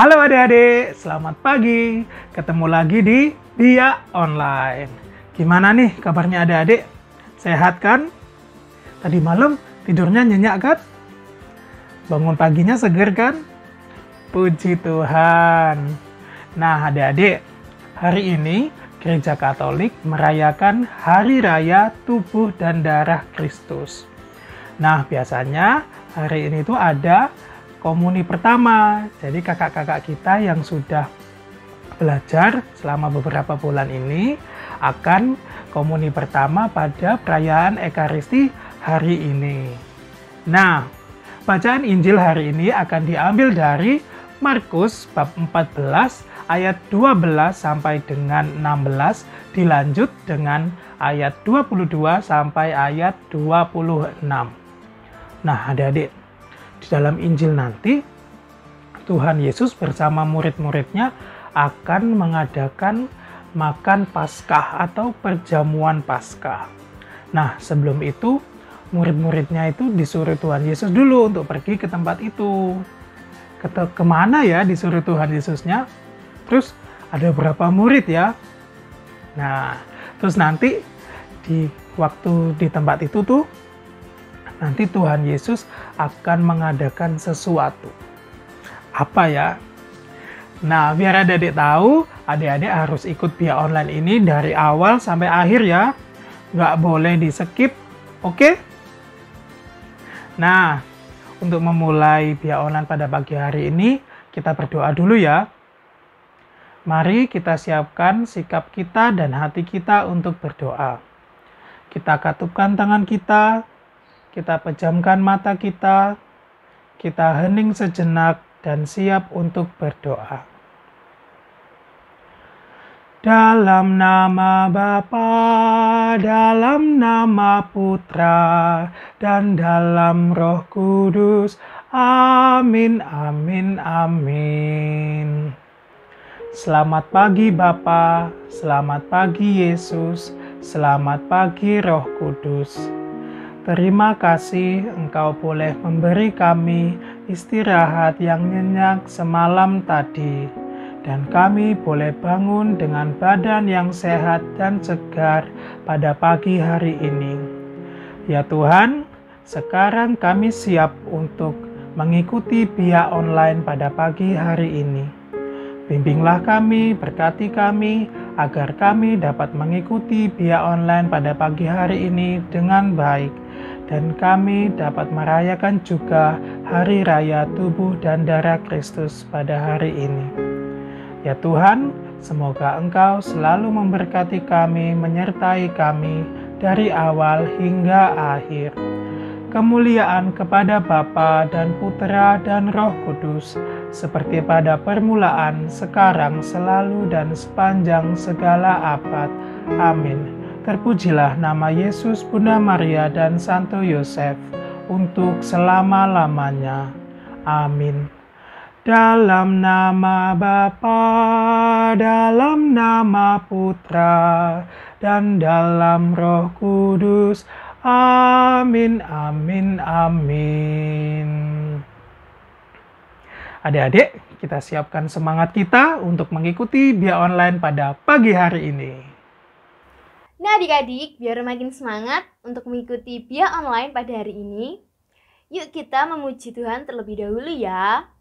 Halo adik-adik, selamat pagi. Ketemu lagi di Dia Online. Gimana nih kabarnya adik-adik? Sehat kan? Tadi malam tidurnya nyenyak kan? Bangun paginya seger kan? Puji Tuhan. Nah adik-adik, hari ini Gereja Katolik merayakan Hari Raya Tubuh dan Darah Kristus. Nah biasanya hari ini tuh ada komuni pertama. Jadi kakak-kakak kita yang sudah belajar selama beberapa bulan ini akan komuni pertama pada perayaan Ekaristi hari ini. Nah, bacaan Injil hari ini akan diambil dari Markus bab 14 ayat 12 sampai dengan 16, dilanjut dengan ayat 22 sampai ayat 26. Nah, adik-adik, di dalam Injil nanti, Tuhan Yesus bersama murid-muridnya akan mengadakan makan Paskah atau perjamuan Paskah. Nah, sebelum itu, murid-muridnya itu disuruh Tuhan Yesus dulu untuk pergi ke tempat itu. Kemana ya disuruh Tuhan Yesusnya? Terus ada berapa murid ya? Nah, terus nanti di waktu di tempat itu tuh, nanti Tuhan Yesus akan mengadakan sesuatu. Apa ya? Nah, biar adik-adik tahu, adik-adik harus ikut Dia Online ini dari awal sampai akhir ya. Nggak boleh di-skip, oke? Nah, untuk memulai Dia Online pada pagi hari ini, kita berdoa dulu ya. Mari kita siapkan sikap kita dan hati kita untuk berdoa. Kita katupkan tangan kita pejamkan mata kita hening sejenak dan siap untuk berdoa. Dalam nama Bapa, dalam nama Putra, dan dalam Roh Kudus. Amin, amin, amin. Selamat pagi Bapa, selamat pagi Yesus, selamat pagi Roh Kudus. Terima kasih Engkau boleh memberi kami istirahat yang nyenyak semalam tadi, dan kami boleh bangun dengan badan yang sehat dan segar pada pagi hari ini. Ya Tuhan, sekarang kami siap untuk mengikuti Dia Online pada pagi hari ini. Bimbinglah kami, berkati kami, agar kami dapat mengikuti Dia Online pada pagi hari ini dengan baik, dan kami dapat merayakan juga Hari Raya Tubuh dan Darah Kristus pada hari ini. Ya Tuhan, semoga Engkau selalu memberkati kami, menyertai kami dari awal hingga akhir. Kemuliaan kepada Bapa dan Putra dan Roh Kudus, seperti pada permulaan, sekarang, selalu, dan sepanjang segala abad. Amin. Terpujilah nama Yesus, Bunda Maria, dan Santo Yosef, untuk selama-lamanya. Amin. Dalam nama Bapa, dalam nama Putra, dan dalam Roh Kudus. Amin, amin, amin. Adik-adik, kita siapkan semangat kita untuk mengikuti Dia Online pada pagi hari ini. Nah adik-adik, biar makin semangat untuk mengikuti Dia Online pada hari ini, yuk kita memuji Tuhan terlebih dahulu ya.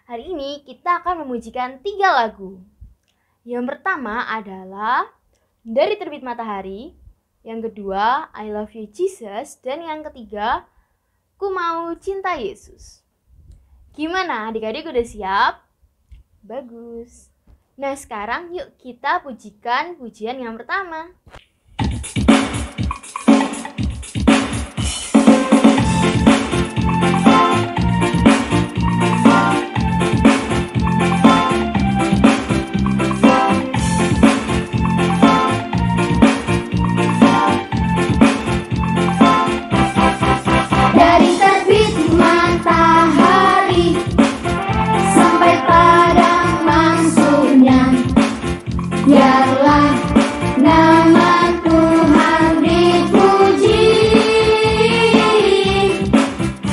Hari ini kita akan memujikan 3 lagu. Yang pertama adalah Dari Terbit Matahari, yang kedua I Love You Jesus, dan yang ketiga Ku Mau Cinta Yesus. Gimana adik-adik, udah siap? Bagus. Nah sekarang yuk kita pujikan pujian yang pertama. Dari terbit matahari sampai padang mangsungnya, biarlah nama Tuhan dipuji.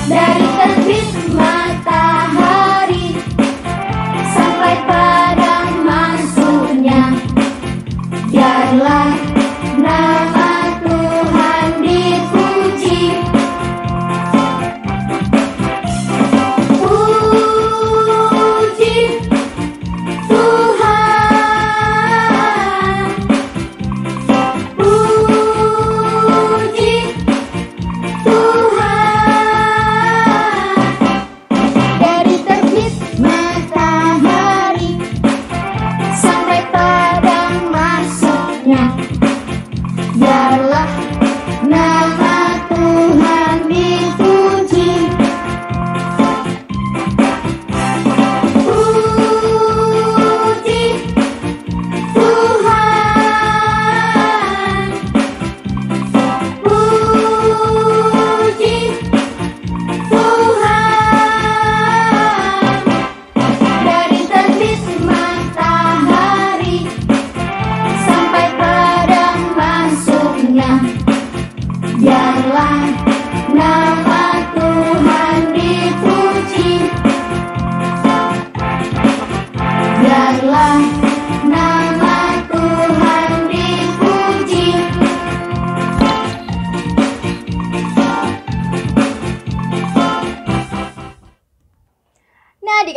Dari terbit matahari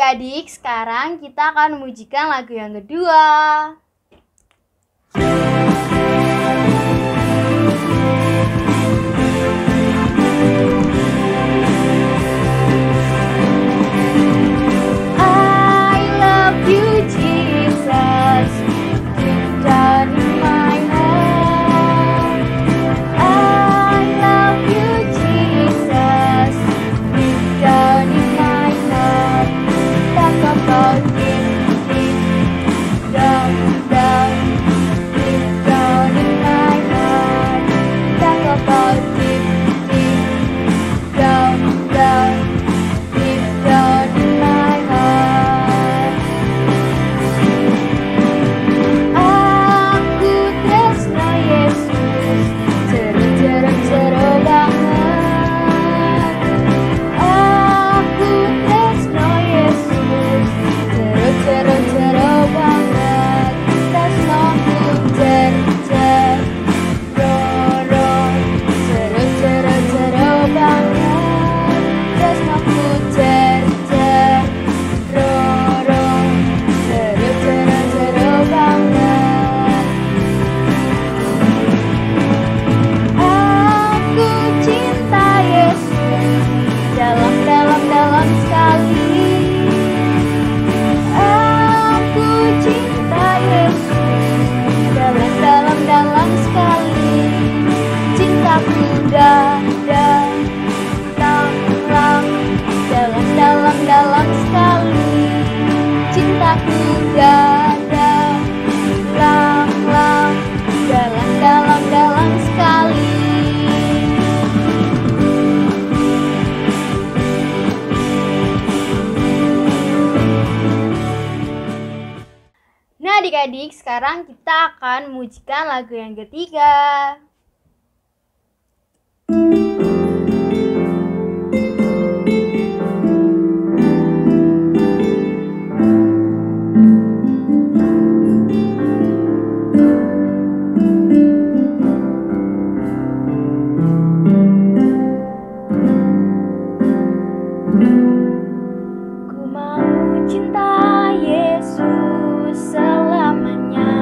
adik-adik, sekarang kita akan memujikan lagu yang kedua. I love you, Jesus, deep down in my heart. I love you, Jesus, deep down in my heart. Talk about deep, deep down, down, deep down in my heart. Talk about deep, deep down, down, deep down in my heart. Aku tresno Yesus, jero banget. Aku tresno Yesus, jero banget. Tresnoku jer roro, jero banget. Tresnoku jer roro, jero banget. Aku cinta Yesus dalam sekali. Aku cinta Yesus dalam sekali. Cintaku dalam sekali. Cintaku dalam sekali. Nah adik-adik, sekarang kita akan memujikan lagu yang ketiga. Ku mau cinta Yesus selamanya.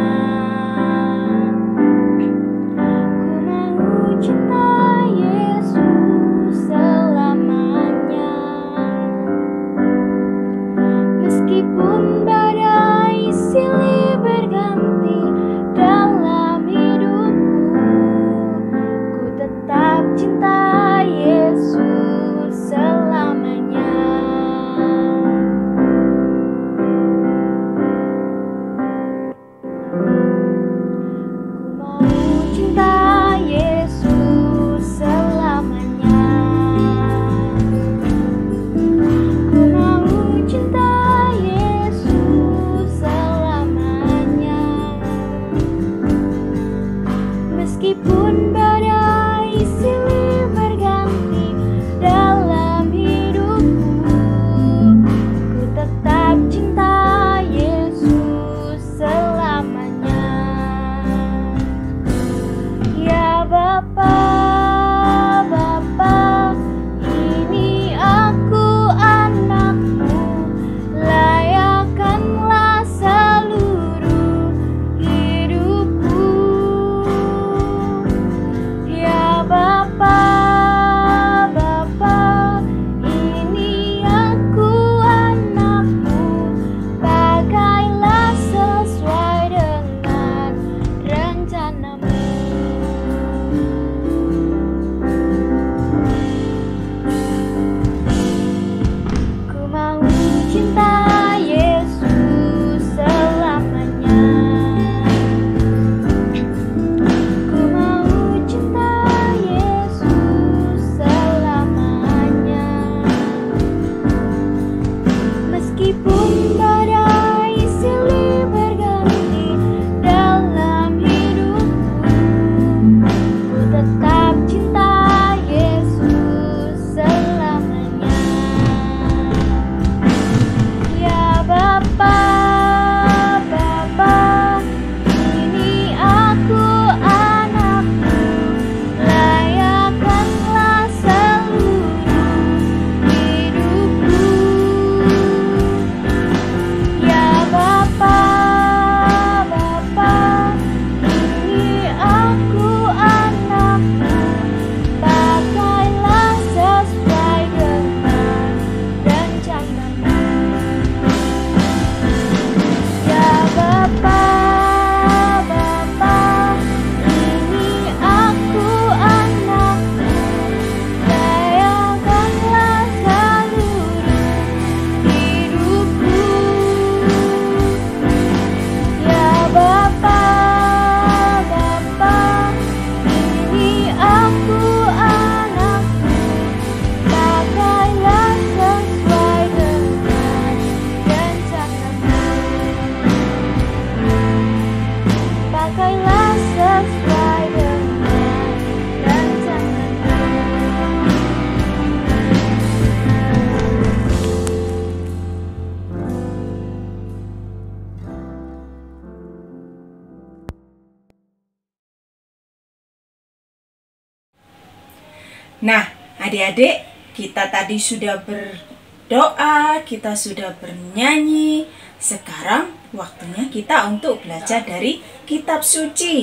Nah, adik-adik, kita tadi sudah berdoa, kita sudah bernyanyi. Sekarang waktunya kita untuk belajar dari kitab suci.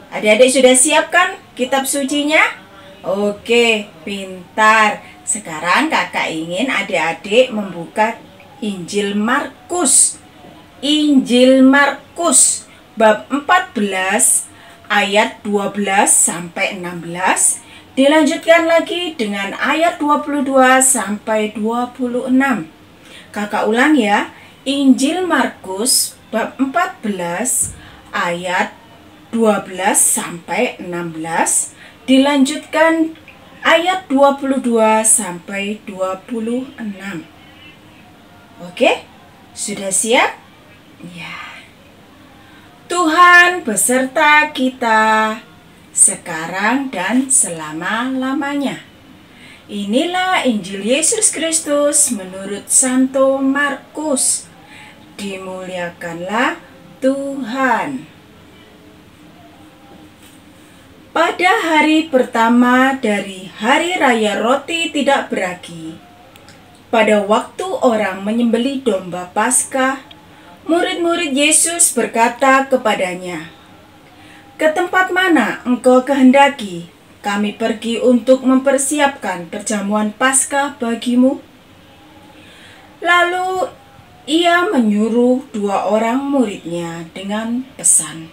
Adik-adik sudah siapkan kitab sucinya? Oke, pintar. Sekarang kakak ingin adik-adik membuka Injil Markus. Injil Markus bab 14 ayat 12 sampai 16. Dilanjutkan lagi dengan ayat 22 sampai 26. Kakak ulang ya. Injil Markus bab 14 ayat 12 sampai 16. Dilanjutkan ayat 22 sampai 26. Oke? Sudah siap? Ya. Tuhan beserta kita sekarang dan selama-lamanya. Inilah Injil Yesus Kristus menurut Santo Markus. Dimuliakanlah Tuhan. Pada hari pertama dari Hari Raya Roti Tidak Beragi, pada waktu orang menyembelih domba Paskah, murid-murid Yesus berkata kepadanya, "Ke tempat mana engkau kehendaki kami pergi untuk mempersiapkan perjamuan Paskah bagimu?" Lalu ia menyuruh 2 orang muridnya dengan pesan,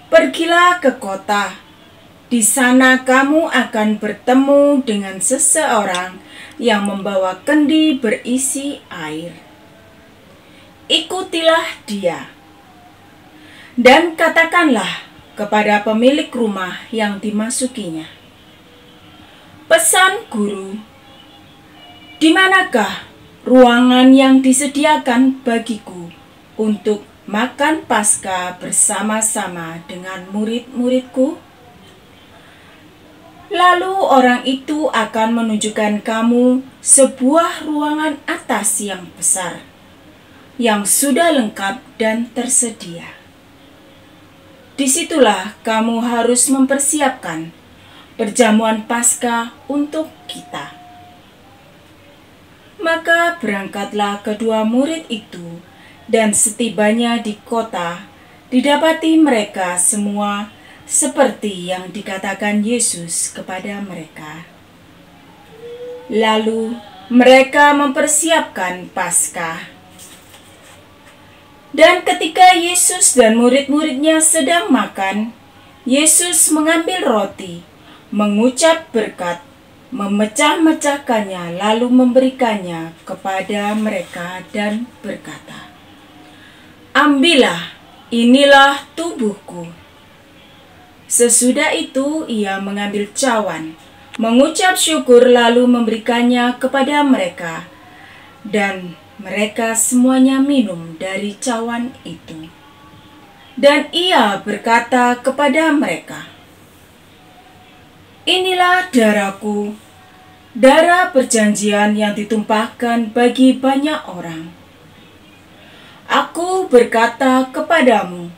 "Pergilah ke kota. Di sana kamu akan bertemu dengan seseorang yang membawa kendi berisi air. Ikutilah dia. Dan katakanlah kepada pemilik rumah yang dimasukinya, 'Pesan guru, di manakah ruangan yang disediakan bagiku untuk makan Paskah bersama-sama dengan murid-muridku?' Lalu orang itu akan menunjukkan kamu sebuah ruangan atas yang besar, yang sudah lengkap dan tersedia. Disitulah kamu harus mempersiapkan perjamuan Paskah untuk kita." Maka berangkatlah kedua murid itu, dan setibanya di kota, didapati mereka semua seperti yang dikatakan Yesus kepada mereka. Lalu mereka mempersiapkan Paskah. Dan ketika Yesus dan murid-muridnya sedang makan, Yesus mengambil roti, mengucap berkat, memecah-mecahkannya, lalu memberikannya kepada mereka dan berkata, "Ambillah, inilah tubuhku." Sesudah itu ia mengambil cawan, mengucap syukur, lalu memberikannya kepada mereka, dan mereka semuanya minum dari cawan itu. Dan ia berkata kepada mereka, "Inilah darahku, darah perjanjian yang ditumpahkan bagi banyak orang. Aku berkata kepadamu,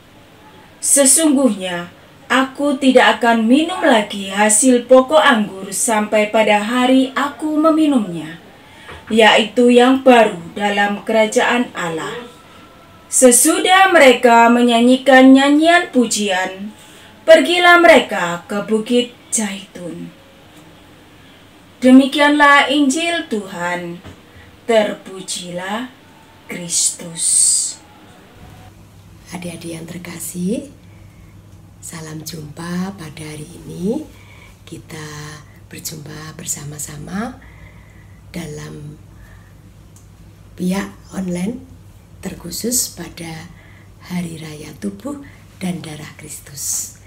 sesungguhnya aku tidak akan minum lagi hasil pokok anggur sampai pada hari aku meminumnya, yaitu yang baru dalam kerajaan Allah." Sesudah mereka menyanyikan nyanyian pujian, pergilah mereka ke Bukit Zaitun. Demikianlah Injil Tuhan. Terpujilah Kristus. Adik-adik yang terkasih, salam jumpa pada hari ini. Kita berjumpa bersama-sama dalam pihak online terkhusus pada Hari Raya Tubuh dan Darah Kristus.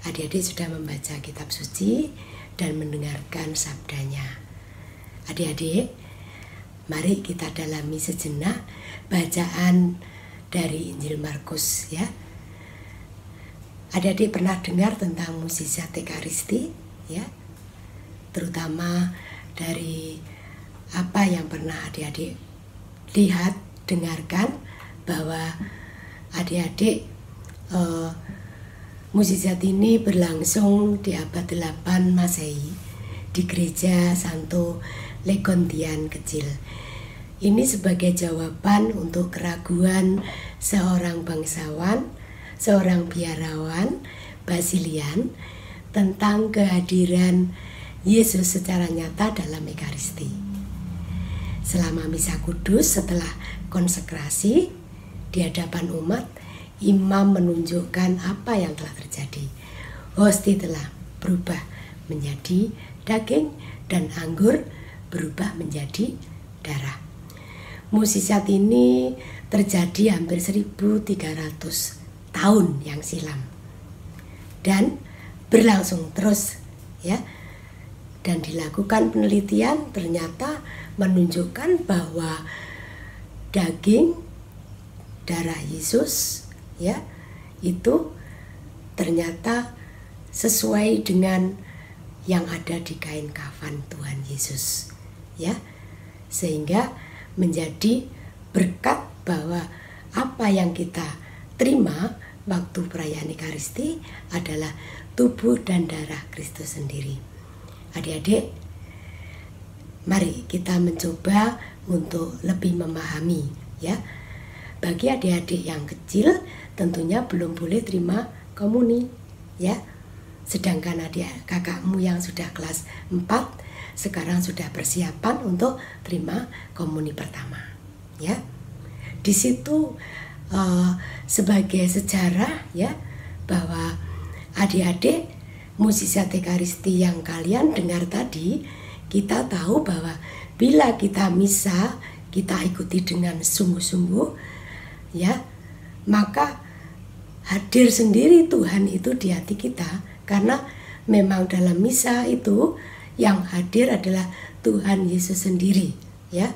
Adik-adik sudah membaca kitab suci dan mendengarkan sabdanya. Adik-adik, mari kita dalami sejenak bacaan dari Injil Markus ya. Adik-adik pernah dengar tentang mukjizat Ekaristi ya, terutama dari apa yang pernah adik-adik lihat, dengarkan, bahwa adik-adik mukjizat ini berlangsung di abad 8 Masehi, di gereja Santo Legontian kecil. Ini sebagai jawaban untuk keraguan seorang bangsawan, seorang biarawan Basilian tentang kehadiran Yesus secara nyata dalam Ekaristi. Selama Misa Kudus setelah konsekrasi di hadapan umat, imam menunjukkan apa yang telah terjadi. Hosti telah berubah menjadi daging dan anggur berubah menjadi darah. Mukjizat ini terjadi hampir 1300 tahun yang silam dan berlangsung terus ya. Dan dilakukan penelitian, ternyata menunjukkan bahwa daging darah Yesus ya itu ternyata sesuai dengan yang ada di kain kafan Tuhan Yesus ya, sehingga menjadi berkat bahwa apa yang kita terima waktu perayaan Ekaristi adalah tubuh dan darah Kristus sendiri. Adik-adik, mari kita mencoba untuk lebih memahami ya. Bagi adik-adik yang kecil tentunya belum boleh terima komuni ya. Sedangkan adik kakakmu yang sudah kelas 4 sekarang sudah persiapan untuk terima komuni pertama ya. Di situ sebagai sejarah ya, bahwa adik-adik mukjizat Ekaristi yang kalian dengar tadi, kita tahu bahwa bila kita misa, kita ikuti dengan sungguh-sungguh ya, maka hadir sendiri Tuhan itu di hati kita. Karena memang dalam misa itu yang hadir adalah Tuhan Yesus sendiri ya.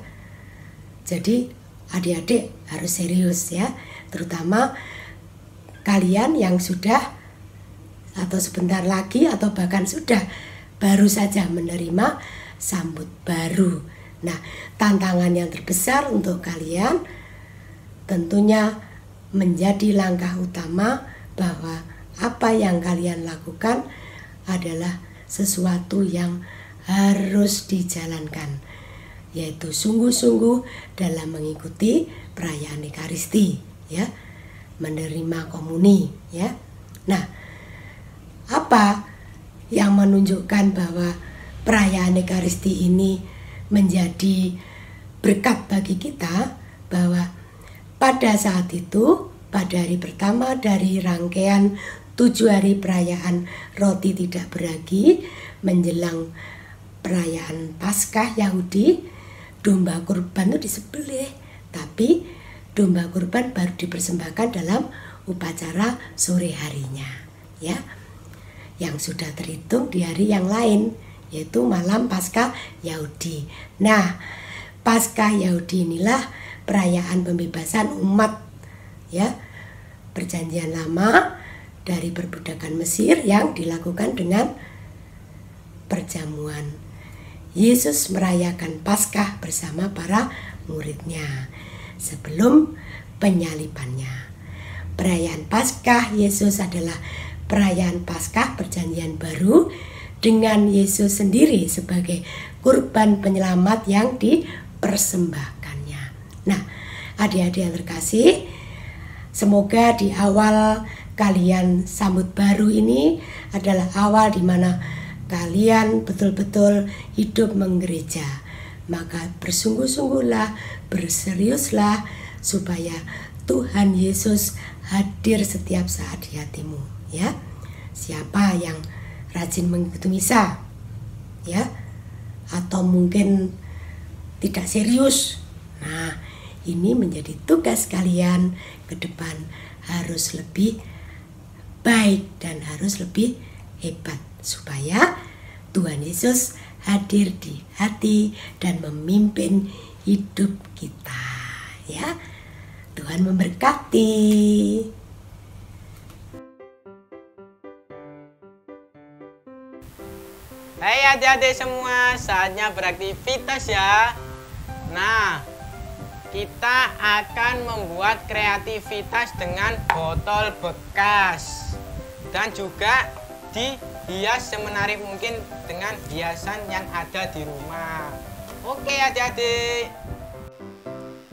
Jadi adik-adik harus serius ya, terutama kalian yang sudah atau sebentar lagi atau bahkan sudah baru saja menerima sambut baru. Nah, tantangan yang terbesar untuk kalian tentunya menjadi langkah utama bahwa apa yang kalian lakukan adalah sesuatu yang harus dijalankan, yaitu sungguh-sungguh dalam mengikuti perayaan Ekaristi ya, menerima komuni ya. Nah, apa yang menunjukkan bahwa perayaan Ekaristi ini menjadi berkat bagi kita, bahwa pada saat itu, pada hari pertama dari rangkaian 7 hari perayaan roti tidak beragi menjelang perayaan Paskah Yahudi, domba kurban itu disembelih, tapi domba kurban baru dipersembahkan dalam upacara sore harinya ya, yang sudah terhitung di hari yang lain, yaitu malam Paskah Yahudi. Nah, Paskah Yahudi inilah perayaan pembebasan umat ya, Perjanjian Lama dari perbudakan Mesir yang dilakukan dengan perjamuan. Yesus merayakan Paskah bersama para muridnya sebelum penyalibannya. Perayaan Paskah Yesus adalah perayaan Paskah Perjanjian Baru dengan Yesus sendiri sebagai kurban penyelamat yang dipersembahkannya. Nah, adik-adik yang terkasih, semoga di awal kalian sambut baru ini adalah awal di mana kalian betul-betul hidup menggereja. Maka bersungguh-sungguhlah, berseriuslah supaya Tuhan Yesus hadir setiap saat di hatimu ya. Siapa yang rajin mengikuti misa ya, atau mungkin tidak serius, nah ini menjadi tugas kalian ke depan, harus lebih baik dan harus lebih hebat supaya Tuhan Yesus hadir di hati dan memimpin hidup kita ya. Tuhan memberkati. Hai adik-adik semua, saatnya beraktivitas ya. Nah, kita akan membuat kreativitas dengan botol bekas dan juga dihias semenarik mungkin dengan hiasan yang ada di rumah. Oke adik-adik.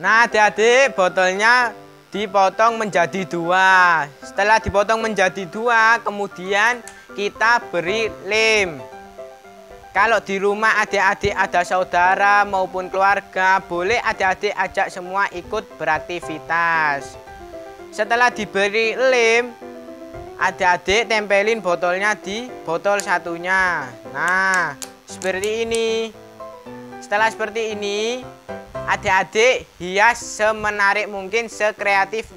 Nah adik-adik, botolnya dipotong menjadi 2. Setelah dipotong menjadi 2, kemudian kita beri lem. Kalau di rumah adik-adik ada saudara maupun keluarga, boleh adik-adik ajak semua ikut beraktivitas. Setelah diberi lem, adik-adik tempelin botolnya di botol satunya. Nah, seperti ini. Setelah seperti ini, adik-adik hias semenarik mungkin, sekreatif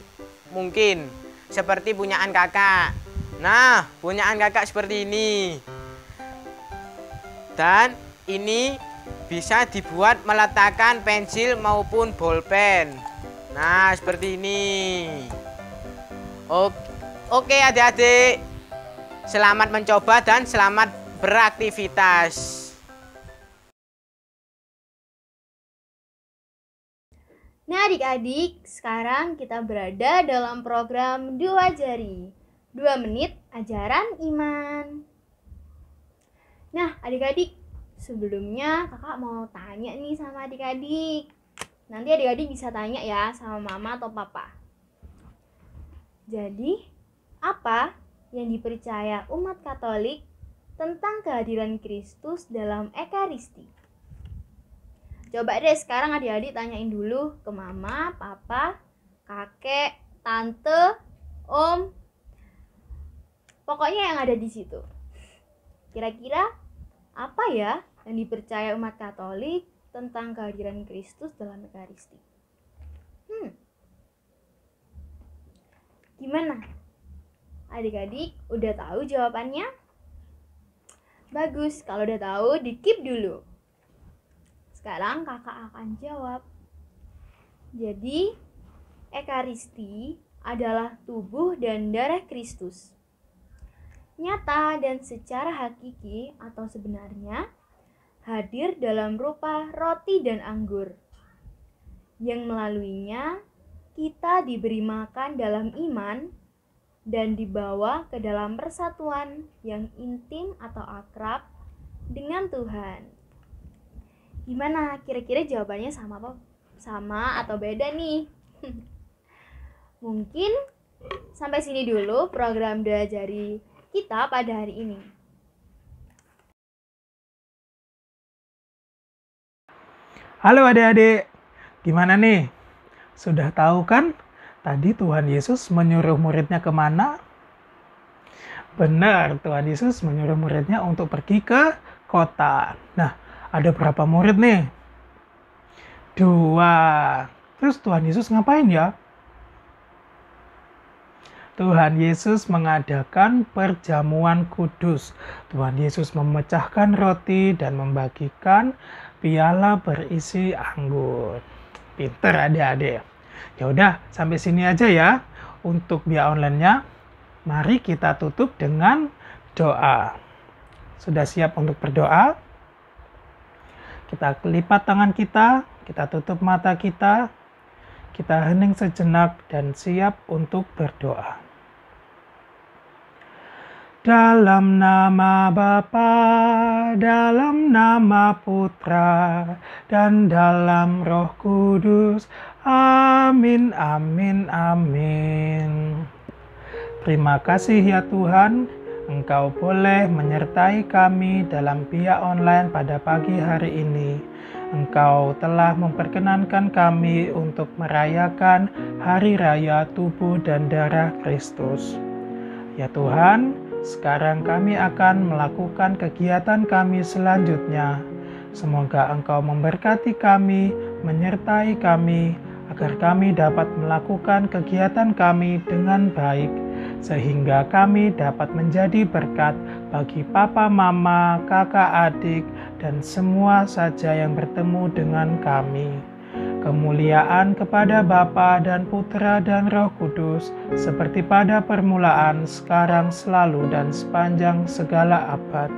mungkin. Seperti punyaan kakak. Nah, punyaan kakak seperti ini. Dan ini bisa dibuat meletakkan pensil maupun bolpen. Nah, seperti ini. Oke adik-adik. Selamat mencoba dan selamat beraktivitas. Nah adik-adik, sekarang kita berada dalam program 2 jari. 2 menit ajaran iman. Nah adik-adik, sebelumnya kakak mau tanya nih sama adik-adik. Nanti adik-adik bisa tanya ya sama mama atau papa. Jadi, apa yang dipercaya umat Katolik tentang kehadiran Kristus dalam Ekaristi? Coba deh sekarang adik-adik tanyain dulu ke mama, papa, kakek, tante, om. Pokoknya yang ada di situ. Kira-kira apa ya yang dipercaya umat Katolik tentang kehadiran Kristus dalam Ekaristi? Gimana? Adik-adik udah tahu jawabannya? Bagus, kalau udah tahu di-keep dulu. Sekarang kakak akan jawab. Jadi, Ekaristi adalah tubuh dan darah Kristus. Nyata dan secara hakiki atau sebenarnya hadir dalam rupa roti dan anggur, yang melaluinya kita diberi makan dalam iman dan dibawa ke dalam persatuan yang intim atau akrab dengan Tuhan. Gimana? Kira-kira jawabannya sama atau beda nih? Mungkin sampai sini dulu program 2 jari kita pada hari ini. Halo adik-adik, gimana nih? Sudah tahu kan tadi Tuhan Yesus menyuruh muridnya kemana? Benar, Tuhan Yesus menyuruh muridnya untuk pergi ke kota. Nah, ada berapa murid nih? 2. Terus Tuhan Yesus ngapain ya? Tuhan Yesus mengadakan perjamuan kudus. Tuhan Yesus memecahkan roti dan membagikan piala berisi anggur. Pinter adik-adik. Ya udah, sampai sini aja ya untuk via online-nya. Mari kita tutup dengan doa. Sudah siap untuk berdoa? Kita lipat tangan kita tutup mata kita hening sejenak dan siap untuk berdoa. Dalam nama Bapa, dalam nama Putra, dan dalam Roh Kudus. Amin, amin, amin. Terima kasih ya Tuhan, Engkau boleh menyertai kami dalam via online pada pagi hari ini. Engkau telah memperkenankan kami untuk merayakan Hari Raya Tubuh dan Darah Kristus. Ya Tuhan, sekarang kami akan melakukan kegiatan kami selanjutnya. Semoga Engkau memberkati kami, menyertai kami, agar kami dapat melakukan kegiatan kami dengan baik, sehingga kami dapat menjadi berkat bagi papa, mama, kakak, adik, dan semua saja yang bertemu dengan kami. Kemuliaan kepada Bapa dan Putra dan Roh Kudus, seperti pada permulaan, sekarang, selalu, dan sepanjang segala abad.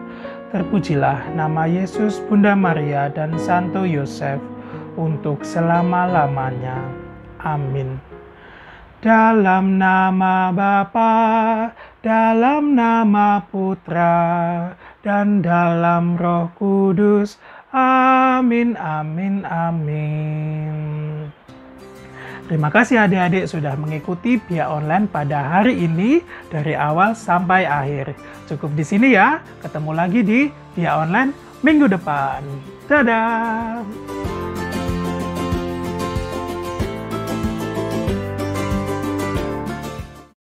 Terpujilah nama Yesus, Bunda Maria, dan Santo Yosef, untuk selama-lamanya. Amin. dalam nama Bapa, dalam nama Putra, dan dalam Roh Kudus. Amin, amin, amin. Terima kasih adik-adik sudah mengikuti Bia Online pada hari ini dari awal sampai akhir. Cukup di sini ya, ketemu lagi di Bia Online minggu depan. Dadah!